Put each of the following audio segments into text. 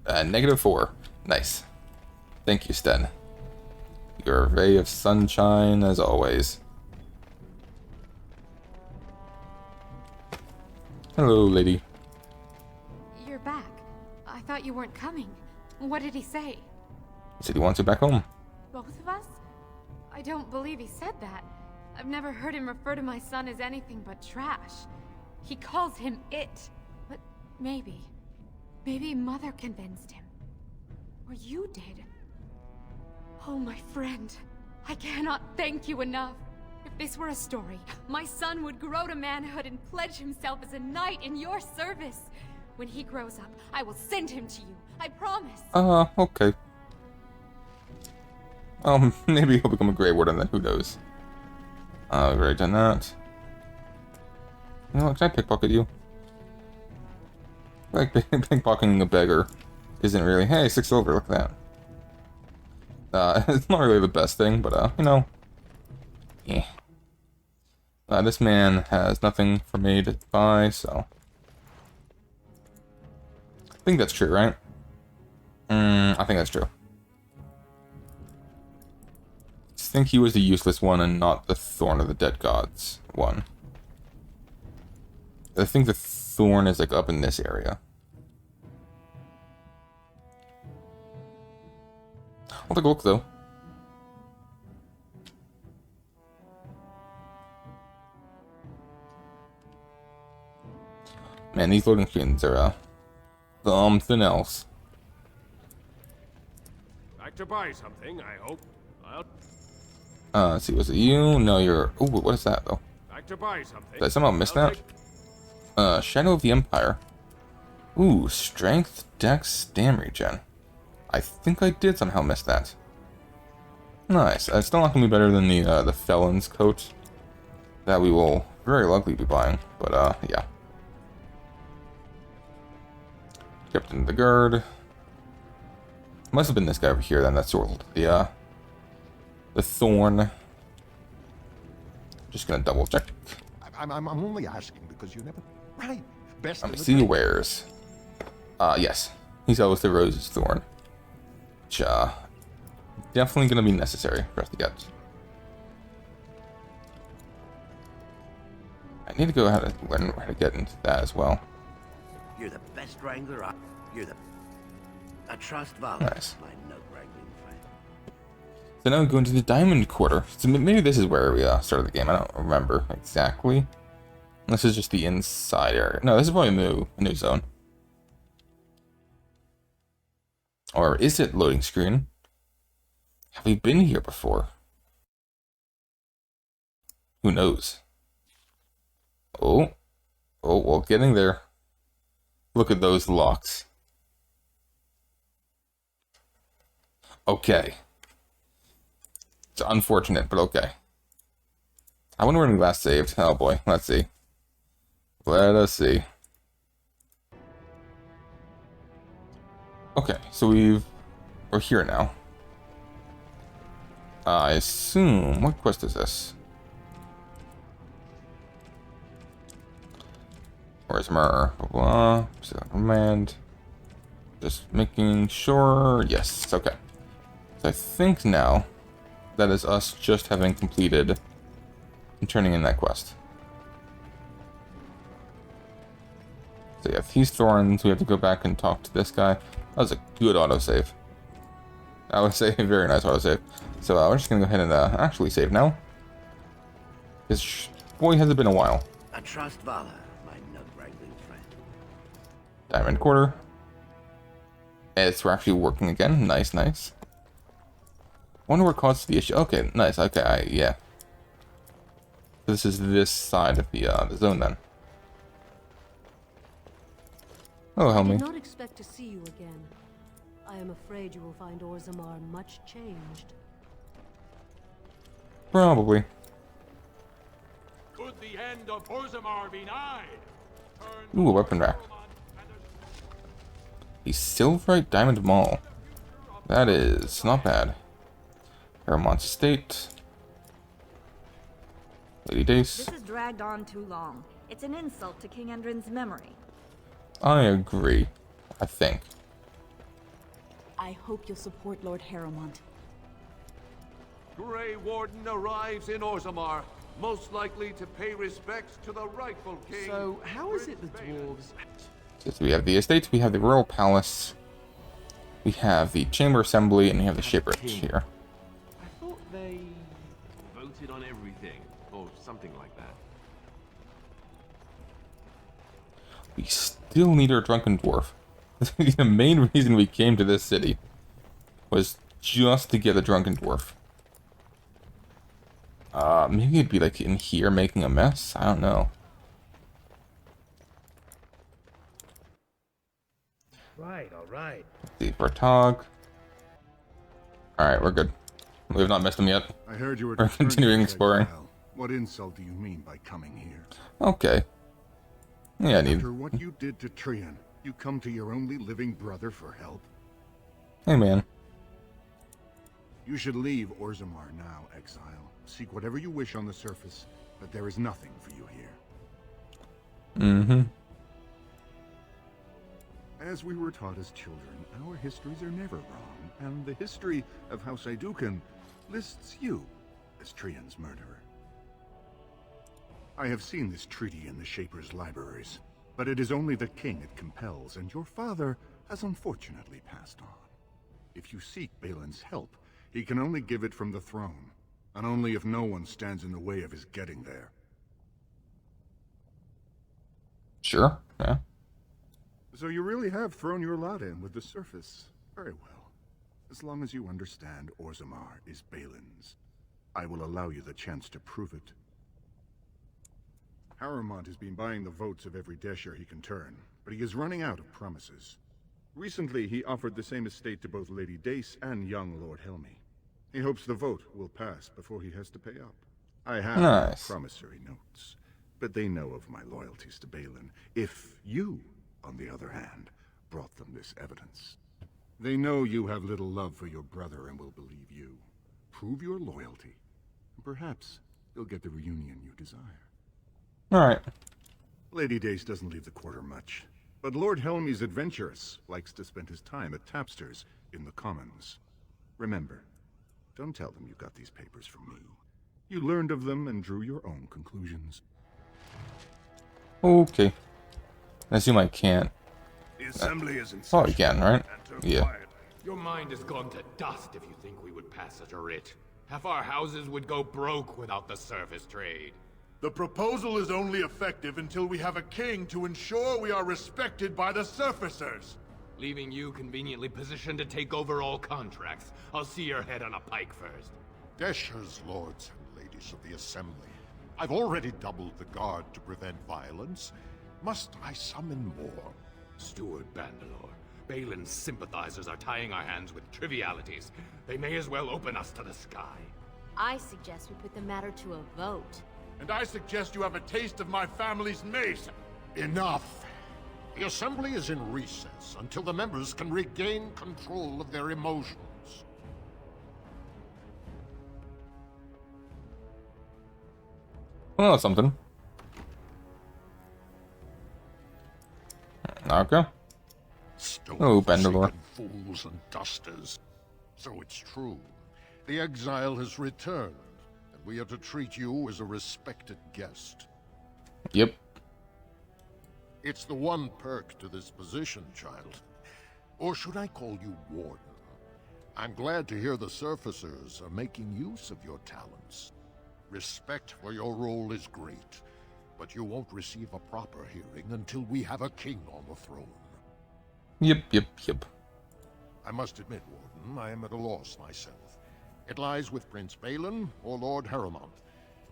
-4. Nice. Thank you, Sten. You're a ray of sunshine, as always. Hello, lady. You're back. I thought you weren't coming. What did he say? He said he wants you back home. Both of us? I don't believe he said that. I've never heard him refer to my son as anything but trash. He calls him it. But maybe Mother convinced him. Or you did. Oh, my friend. I cannot thank you enough. If this were a story, my son would grow to manhood and pledge himself as a knight in your service. When he grows up, I will send him to you. I promise. Okay. Maybe he'll become a Grey Warden then, who knows. I've already done that. You know what, can I pickpocket you? Like, pickpocketing a beggar isn't really, hey, 6 silver, look at that. It's not really the best thing, but, you know. Yeah. This man has nothing for me to buy, so. I think that's true, right? I think that's true. I think he was the useless one and not the Thorn of the Dead Gods one. I think the Thorn is like up in this area. I'll take a look though. Man, these loading screens are something else. Like to buy something, I hope. Let's see, was it you? No, you're... Ooh, what is that, though? Like to buy something. Did I somehow miss that? Shadow of the Empire. Ooh, Strength, Dex, Stam regen. I think I did somehow miss that. Nice. It's still not going to be better than the Felon's Coat that we will very likely be buying, but, yeah. Captain of the Guard. Must have been this guy over here, then, that sold the Thorn. Just gonna double check. I'm only asking because you never. Right. Best. Let me see wares. Yes. He sells the Rose's Thorn. Which, definitely gonna be necessary for us to get. I need to go ahead and learn how to get into that as well. You're the best wrangler. You're the. I trust Valor. Nice. My nut wrangling friend. So now we go into the Diamond Quarter. So maybe this is where we started the game. I don't remember exactly. This is just the inside area. No, this is probably a new zone. Or is it loading screen? Have we been here before? Who knows? Oh, well, getting there. Look at those locks. Okay. It's unfortunate, but okay. I wonder when we last saved. Oh boy, let's see. Let us see. Okay, so we're here now. I assume, what quest is this? Where's Myrrh? Blah, blah. Command. Just making sure. Yes, okay. So I think now that is us just having completed and turning in that quest. So yeah, these thorns, we have to go back and talk to this guy. That was a good autosave. I would say a very nice autosave. So we're just gonna go ahead and actually save now. Because boy, has it been a while. I trust Valor, my nut wrangling friend. Diamond Quarter. We're actually working again. Nice, nice. Wonder what caused the issue. Okay, nice. Okay, yeah. This is this side of the zone then. Oh, help I me. did not expect to see you again. I am afraid you will find Orzammar much changed. Probably. Could the end of Orzammar be nigh? Ooh, a weapon rack. A Silverite Diamond Mall. That is not bad. Paramont's Estate. Lady Dace. This has dragged on too long. It's an insult to King Endrin's memory. I agree. I think. I hope you'll support Lord Harrowmont. Grey Warden arrives in Orzammar, most likely to pay respects to the rightful king. So, how is it the dwarves... So we have the estates, we have the royal palace, we have the chamber assembly, and we have the shipwright here. I thought they voted on everything, or something like that. We still need our drunken dwarf. The main reason we came to this city was just to get a drunken dwarf. Maybe it'd be like in here making a mess? I don't know. Right, all right. The Vartog. Alright, we're good. We have not missed him yet. I heard you were We're continuing exploring. Exile. What insult do you mean by coming here? Okay. Yeah, I need... After what you did to Trian, you come to your only living brother for help? Hey, man. You should leave Orzammar now, Exile. Seek whatever you wish on the surface, but there is nothing for you here. Mm-hmm. As we were taught as children, our histories are never wrong, and the history of House Aidukan lists you as Trian's murderer. I have seen this treaty in the Shaper's libraries, but it is only the king it compels, and your father has unfortunately passed on. If you seek Balin's help, he can only give it from the throne, and only if no one stands in the way of his getting there. Sure, yeah. So you really have thrown your lot in with the surface. Very well. As long as you understand Orzammar is Balin's, I will allow you the chance to prove it. Harrowmont has been buying the votes of every Desher he can turn, but he is running out of promises. Recently, he offered the same estate to both Lady Dace and young Lord Helmy. He hopes the vote will pass before he has to pay up. I have Nice. promissory notes, but they know of my loyalties to Balin. If you, on the other hand, brought them this evidence, they know you have little love for your brother and will believe you. Prove your loyalty, and perhaps you'll get the reunion you desire. Alright. Lady Dace doesn't leave the quarter much, but Lord Helmy's adventurous, likes to spend his time at tapsters in the Commons. Remember, don't tell them you got these papers from me. You learned of them and drew your own conclusions. Okay. I assume I can't. The assembly is in Oh, you can, right? Yeah. Your mind has gone to dust if you think we would pass such a writ. Half our houses would go broke without the service trade. The proposal is only effective until we have a king to ensure we are respected by the surfacers. Leaving you conveniently positioned to take over all contracts. I'll see your head on a pike first. Desher's lords and ladies of the assembly. I've already doubled the guard to prevent violence. Must I summon more? Steward Bandalore, Balin's sympathizers are tying our hands with trivialities. They may as well open us to the sky. I suggest we put the matter to a vote. And I suggest you have a taste of my family's mace. Enough. The assembly is in recess until the members can regain control of their emotions. Well, that's something. Okay. Oh, Bandalore. Fools and dusters. So it's true. The exile has returned, and we are to treat you as a respected guest. Yep. It's the one perk to this position, child. Or should I call you Warden? I'm glad to hear the surfacers are making use of your talents. Respect for your role is great, but you won't receive a proper hearing until we have a king on the throne. Yep. I must admit, Warden, I am at a loss myself. It lies with Prince Balin or Lord Harrowmont,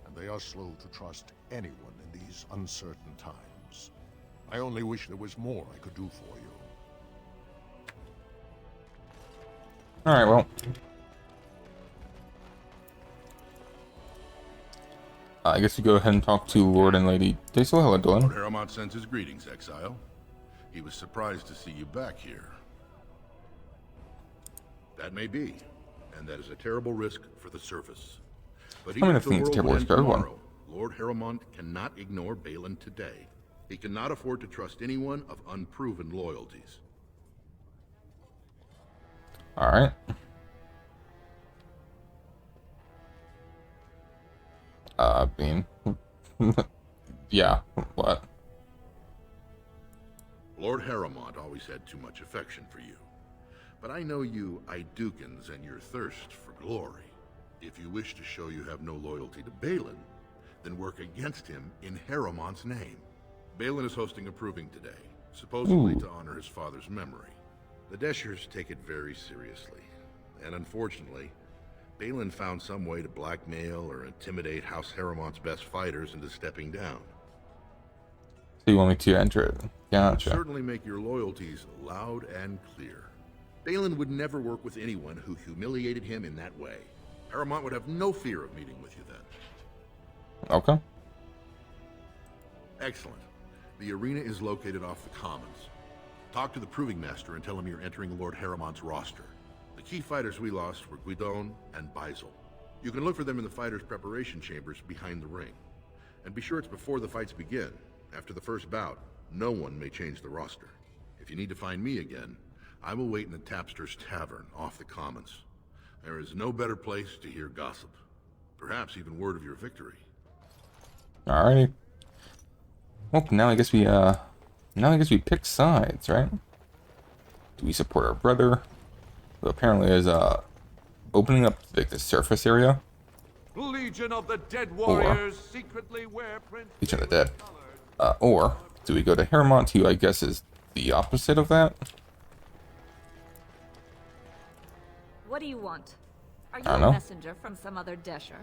and they are slow to trust anyone in these uncertain times. I only wish there was more I could do for you. Alright, well. I guess we go ahead and talk to Lord and Lady Dace. Hello, Dylan. Lord Harrowmont sends his greetings, Exile. He was surprised to see you back here. That may be, and that is a terrible risk for the surface. But even if the world would end tomorrow, Lord Harrowmont cannot ignore Balin today. He cannot afford to trust anyone of unproven loyalties. Alright. Bean. Yeah, what? Lord Harrowmont always had too much affection for you. But I know you Idukans and your thirst for glory. If you wish to show you have no loyalty to Balin, then work against him in Harrowmont's name. Balin is hosting a proving today, supposedly to honor his father's memory. The Deschers take it very seriously, and unfortunately, Balin found some way to blackmail or intimidate House Harrowmont's best fighters into stepping down. So you want me to enter it? Gotcha. Certainly make your loyalties loud and clear. Balin would never work with anyone who humiliated him in that way. Harrowmont would have no fear of meeting with you then. Okay. Excellent. The arena is located off the Commons. Talk to the Proving Master and tell him you're entering Lord Harrowmont's roster. The key fighters we lost were Guidon and Beisel. You can look for them in the fighters' preparation chambers behind the ring. And be sure it's before the fights begin. After the first bout, no one may change the roster. If you need to find me again, I will wait in the Tapster's Tavern off the Commons. There is no better place to hear gossip. Perhaps even word of your victory. Alrighty. Well, now I guess we pick sides, right? Do we support our brother, who apparently is opening up like the surface area? Legion of the Dead Warriors secretly wear Prince Legion of the Dead. Or do we go to Harrowmont, who I guess is the opposite of that? What do you want? Are you I don't a know. messenger from some other Desher?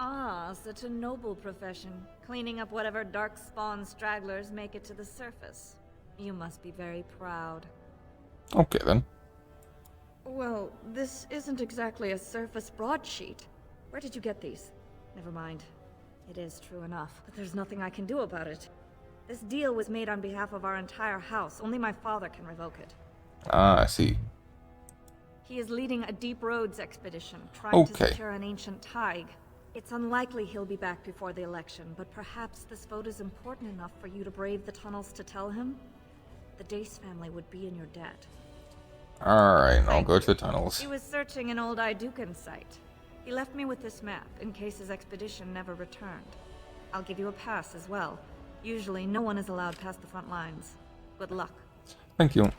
Ah, such a noble profession. Cleaning up whatever darkspawn stragglers make it to the surface. You must be very proud. Okay, then. Well, this isn't exactly a surface broadsheet. Where did you get these? Never mind. It is true enough, but there's nothing I can do about it. This deal was made on behalf of our entire house. Only my father can revoke it. Ah, I see. He is leading a Deep Roads expedition, trying to Okay. secure an ancient Tig. It's unlikely he'll be back before the election, but perhaps this vote is important enough for you to brave the tunnels to tell him? The Dace family would be in your debt. Alright, I'll go to the tunnels. He was searching an old Idukan site. He left me with this map, in case his expedition never returned. I'll give you a pass as well. Usually, no one is allowed past the front lines. Good luck. Thank you. Well,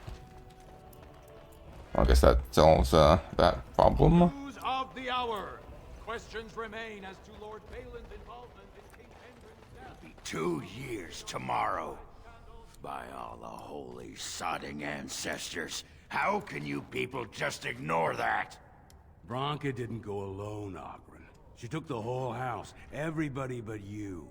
I guess that solves that problem. News of the hour. Questions remain as to Lord Balin's involvement in King Hendrin's death. It'll be 2 years tomorrow. By all the holy sodding ancestors, how can you people just ignore that? Bronca didn't go alone, Ogren. She took the whole house, everybody but you.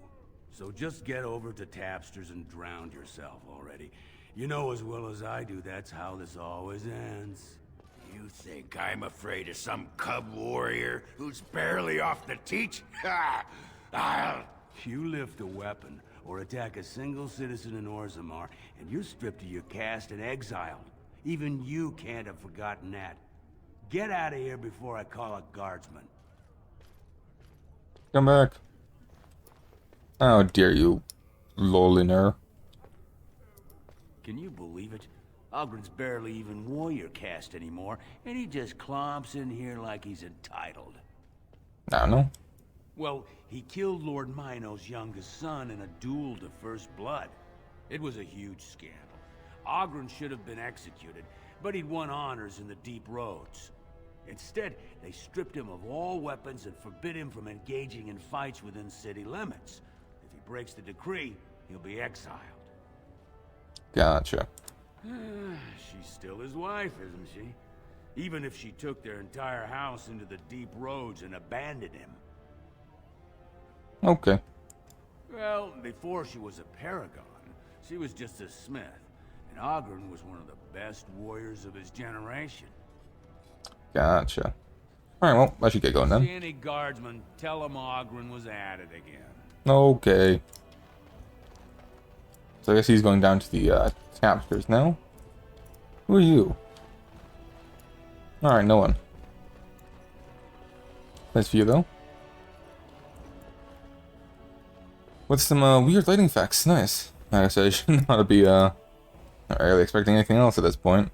So just get over to Tapster's and drown yourself already. You know as well as I do that's how this always ends. You think I'm afraid of some cub warrior who's barely off the teach? Ha! I'll... You lift a weapon or attack a single citizen in Orzammar, and you're stripped of your caste and exiled. Even you can't have forgotten that. Get out of here before I call a guardsman. Come back. How dare you, loliner. Can you believe it? Ogren's barely even warrior caste anymore, and he just clomps in here like he's entitled. I don't know. Well, he killed Lord Mino's youngest son in a duel to first blood. It was a huge scandal. Ogren should have been executed, but he'd won honors in the Deep Roads. Instead, they stripped him of all weapons and forbid him from engaging in fights within city limits. If he breaks the decree, he'll be exiled. Gotcha. She's still his wife, isn't she? Even if she took their entire house into the Deep Roads and abandoned him. Okay. Well, before she was a paragon, she was just a smith. And Ogren was one of the best warriors of his generation. Gotcha. Alright, well, I should get going See then. any guardsmen, tell them Ogren was at it again. Okay. So I guess he's going down to the Tapsters now. Who are you? Alright, no one. Nice view though. With some weird lighting effects. Nice. Like I said, I shouldn't know how to be Not really expecting anything else at this point.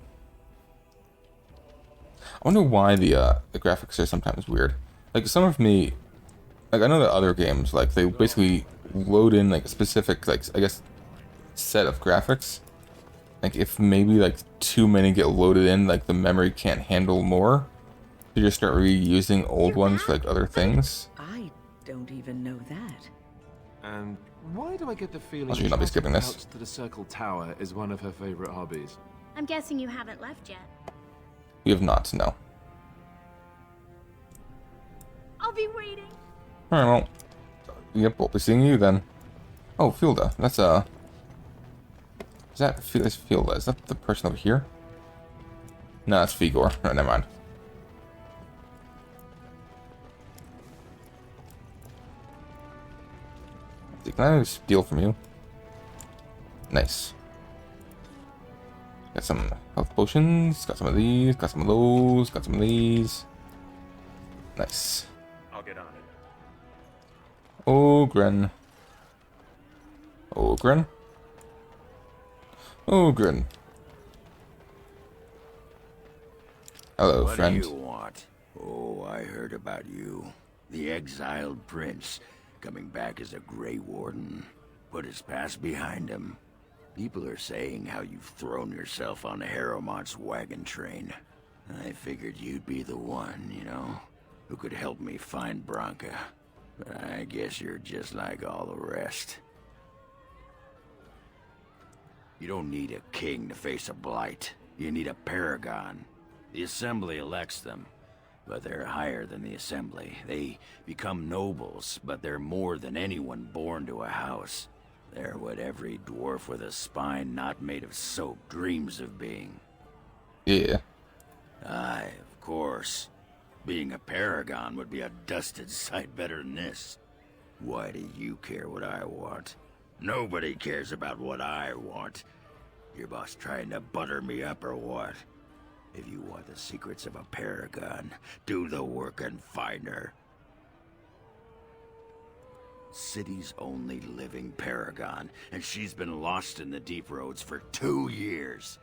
I wonder why the graphics are sometimes weird. Like some of me, like I know that other games, like they basically load in like a specific, like I guess, set of graphics. Like if maybe like too many get loaded in, like the memory can't handle more, you just start reusing old ones for like other things. I don't even know that. And why do I get the feeling I should not be skipping this. Couch to the Circle Tower is one of her favorite hobbies? I'm guessing you haven't left yet. We have not, no. I'll be waiting. Alright, well, yep, we'll be seeing you then. Oh, Fielda, that's is that Fielda? Is that the person over here? No, that's Figor. Oh, never mind. Can I steal from you? Nice. Got some health potions, got some of these, got some of those, got some of these. Nice. I'll get on it. Ogren. Ogren. Ogren. Hello, friend. What do you want? Oh, I heard about you. The exiled prince, coming back as a Grey Warden. Put his past behind him. People are saying how you've thrown yourself on Harrowmont's wagon train. I figured you'd be the one, you know, who could help me find Branka. But I guess you're just like all the rest. You don't need a king to face a blight. You need a paragon. The Assembly elects them, but they're higher than the Assembly. They become nobles, but they're more than anyone born to a house. They're what every dwarf with a spine not made of soap dreams of being. Yeah. Aye, of course. Being a paragon would be a dusted sight better than this. Why do you care what I want? Nobody cares about what I want. Your boss trying to butter me up or what? If you want the secrets of a paragon, do the work and find her. City's only living paragon, and she's been lost in the deep roads for 2 years.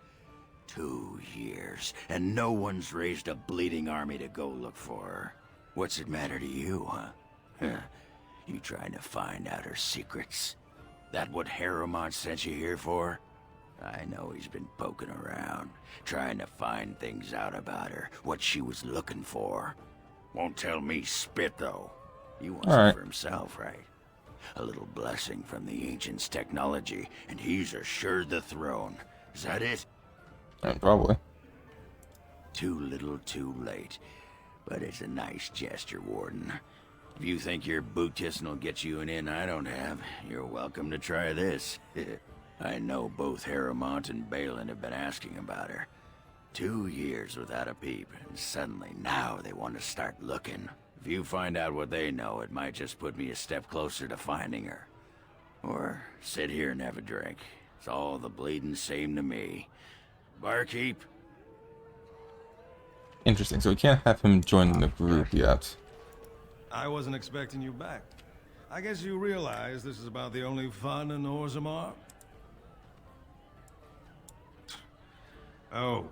2 years, and no one's raised a bleeding army to go look for her. What's it matter to you, huh? You trying to find out her secrets? That what Harrowmont sent you here for? I know he's been poking around, trying to find things out about her, what she was looking for. Won't tell me spit, though. He wants it for himself, right? A little blessing from the Ancients' technology, and he's assured the throne. Is that it? Probably. Too little, too late. But it's a nice gesture, Warden. If you think your boot kissing will get you an in I don't have, you're welcome to try this. I know both Harrowmont and Balin have been asking about her. 2 years without a peep, and suddenly now they want to start looking. If you find out what they know, it might just put me a step closer to finding her. Or sit here and have a drink. It's all the bleeding same to me. Barkeep? Interesting, so we can't have him join the group yet. I wasn't expecting you back. I guess you realize this is about the only fun in Orzammar? Oh,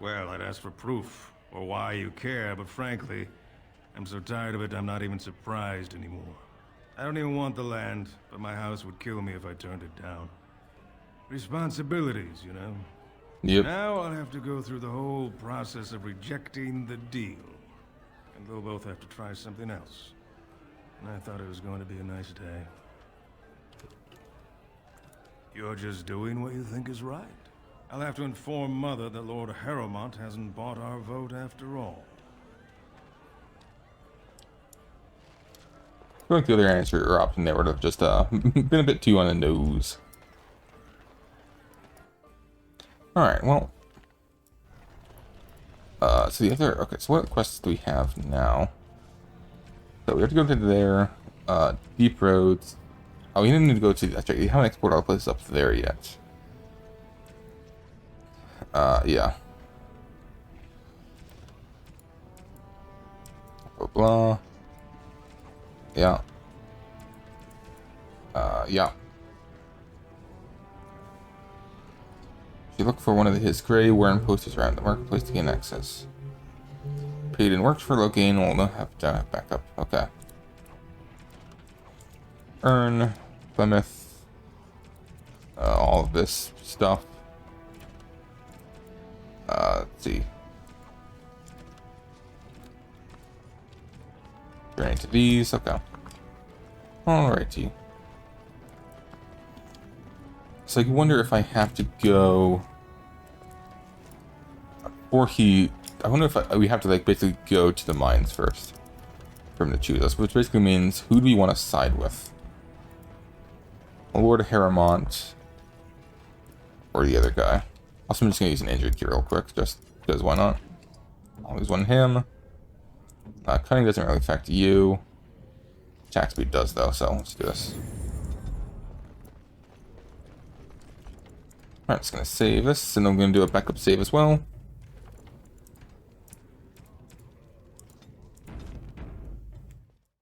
well, I'd ask for proof, or why you care, but frankly, I'm so tired of it I'm not even surprised anymore. I don't even want the land, but my house would kill me if I turned it down. Responsibilities, you know? Yep. Now I'll have to go through the whole process of rejecting the deal. And they'll both have to try something else. And I thought it was going to be a nice day. You're just doing what you think is right. I'll have to inform Mother that Lord Harrowmont hasn't bought our vote after all. I feel like the other answer or option there would have just been a bit too on the nose. Alright, well. So the other, okay, so what quests do we have now? So we have to go to there, Deep Roads. Oh, we didn't need to go to, that's right, we haven't exported our place up there yet. Yeah. Blah, blah. Yeah. Yeah. You look for one of his gray wearing posters around the marketplace to gain access. Paid and worked for low gain, will not have to back up. Okay. Earn, Plymouth, all of this stuff. Let's see. Journey to these, okay. Alrighty. So I wonder if I have to go... Or I wonder if we have to like basically go to the mines first for him to choose us, which basically means who do we want to side with? Lord Harrowmont or the other guy. Also, I'm just gonna use an injured cure real quick, just because why not? Always want him. Cutting doesn't really affect you. Attack speed does though, so let's do this. Alright, just gonna save this, and I'm gonna do a backup save as well.